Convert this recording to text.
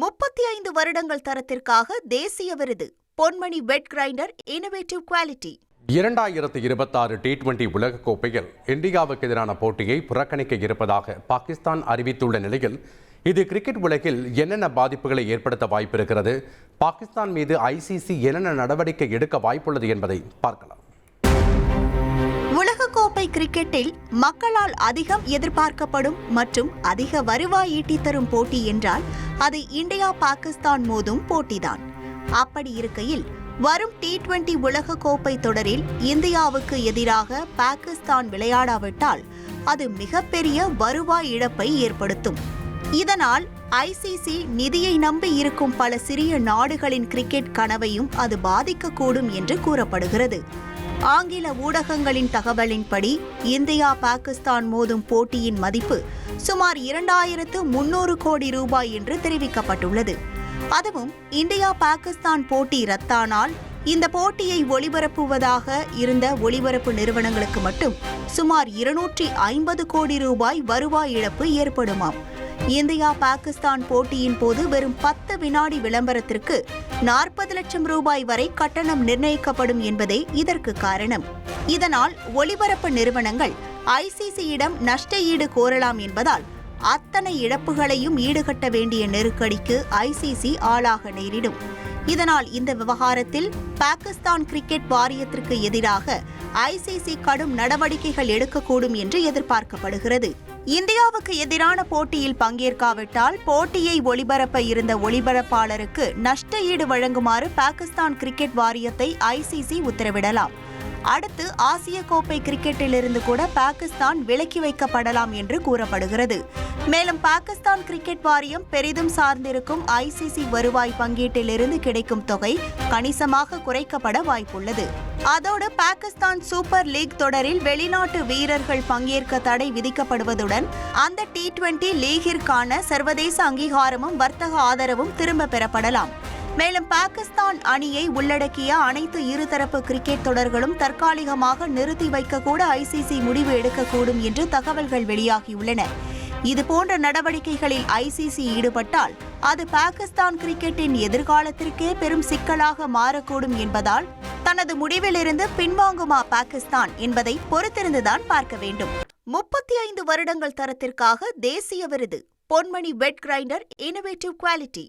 35 வருடங்கள் தரத்திற்காக தேசிய விருது Ponmani wet grinder innovative quality. 2026 T20 உலகக்கோப்பையில் இந்தியாவுக்கு எதிரான போட்டியை புறக்கணிக்க இருப்பதாக பாகிஸ்தான் அறிவித்துள்ள நிலையில் இது கிரிக்கெட் உலகில் என்னென்ன பாதிப்புகளை ஏற்படுத்த வாய்ப்பிருக்கிறது, பாகிஸ்தான் மீது ICC என்னென்ன நடவடிக்கை எடுக்க வாய்ப்புள்ளது என்பதை பார்க்கலாம். உலகக்கோப்பை கிரிக்கெட்டில் மக்களால் அதிகம் எதிர்பார்க்கப்படும் மற்றும் அதிக வருவாய் ஈட்டித் தரும் போட்டி என்றால் அது இந்தியா பாகிஸ்தான் மோதும் போட்டிதான். அப்படி இருக்கையில் வரும் T20 உலகக்கோப்பை தொடரில் இந்தியாவுக்கு எதிராக பாகிஸ்தான் விளையாடாவிட்டால் அது மிகப்பெரிய வருவாய் இழப்பை ஏற்படுத்தும். இதனால் ICC நிதியை நம்பி இருக்கும் பல சிறிய நாடுகளின் கிரிக்கெட் கனவையும் அது பாதிக்கக்கூடும் என்று கூறப்படுகிறது. ஆங்கில ஊடகங்களின் தகவலின்படி இந்தியா பாகிஸ்தான் மோதும் போட்டியின் மதிப்பு சுமார் 2300 கோடி ரூபாய் என்று தெரிவிக்கப்பட்டுள்ளது. அதுவும் இந்தியா பாகிஸ்தான் போட்டி ரத்தானால் இந்த போட்டியை ஒளிபரப்புவதாக இருந்த ஒளிபரப்பு நிறுவனங்களுக்கு மட்டும் சுமார் 250 கோடி ரூபாய் வருவாய் இழப்பு ஏற்படுமாம். இந்தியா பாகிஸ்தான் போட்டியின் போது வெறும் 10 வினாடி விளம்பரத்திற்கு 40 லட்சம் ரூபாய் வரை கட்டணம் நிர்ணயிக்கப்படும் என்பதே இதற்கு காரணம். இதனால் ஒளிபரப்பு நிறுவனங்கள் ICC-யிடம் நஷ்ட ஈடு கோரலாம் என்பதால் அத்தனை இழப்புகளையும் ஈடுகட்ட வேண்டிய நெருக்கடிக்கு ICC ஆளாக நேரிடும். இதனால் இந்த விவகாரத்தில் பாகிஸ்தான் கிரிக்கெட் வாரியத்திற்கு எதிராக ICC கடும் நடவடிக்கைகள் எடுக்கக்கூடும் என்று எதிர்பார்க்கப்படுகிறது. இந்தியாவுக்கு எதிரான போட்டியில் பங்கேற்காவிட்டால் போட்டியை ஒளிபரப்ப இருந்த ஒளிபரப்பாளருக்கு நஷ்ட ஈடு வழங்குமாறு பாகிஸ்தான் கிரிக்கெட் வாரியத்தை ICC உத்தரவிடலாம். அடுத்து ஆசிய கோப்பை கிரிக்கெட்டிலிருந்து கூட பாகிஸ்தான் விலக்கி வைக்கப்படலாம் என்று கூறப்படுகிறது. மேலும் பாகிஸ்தான் கிரிக்கெட் வாரியம் பெரிதும் சார்ந்திருக்கும் ICC வருவாய் பங்கீட்டிலிருந்து கிடைக்கும் தொகை கணிசமாக குறைக்கப்பட வாய்ப்புள்ளது. அதோடு பாகிஸ்தான் சூப்பர் லீக் தொடரில் வெளிநாட்டு வீரர்கள் பங்கேற்க தடை விதிக்கப்படுவதுடன் அந்த T20 லீகிற்கான சர்வதேச அங்கீகாரமும் வர்த்தக ஆதரவும் திரும்ப பெறப்படலாம். மேலும் பாகிஸ்தான் அணியை உள்ளடக்கிய அனைத்து இருதரப்பு கிரிக்கெட் தொடர்களும் தற்காலிகமாக நிறுத்தி வைக்க கூட ICC முடிவு எடுக்கக்கூடும் என்று தகவல்கள் வெளியாகியுள்ளன. இதுபோன்ற நடவடிக்கைகளில் ICC ஈடுபட்டால் அது பாகிஸ்தான் கிரிக்கெட்டின் எதிர்காலத்திற்கே பெரும் சிக்கலாக மாறக்கூடும் என்பதால் தனது முடிவிலிருந்து பின்வாங்குமா பாகிஸ்தான் என்பதை பொறுத்திருந்துதான் பார்க்க வேண்டும். 35 வருடங்கள் தரத்திற்காக தேசிய விருது Ponmani wet grinder innovative quality.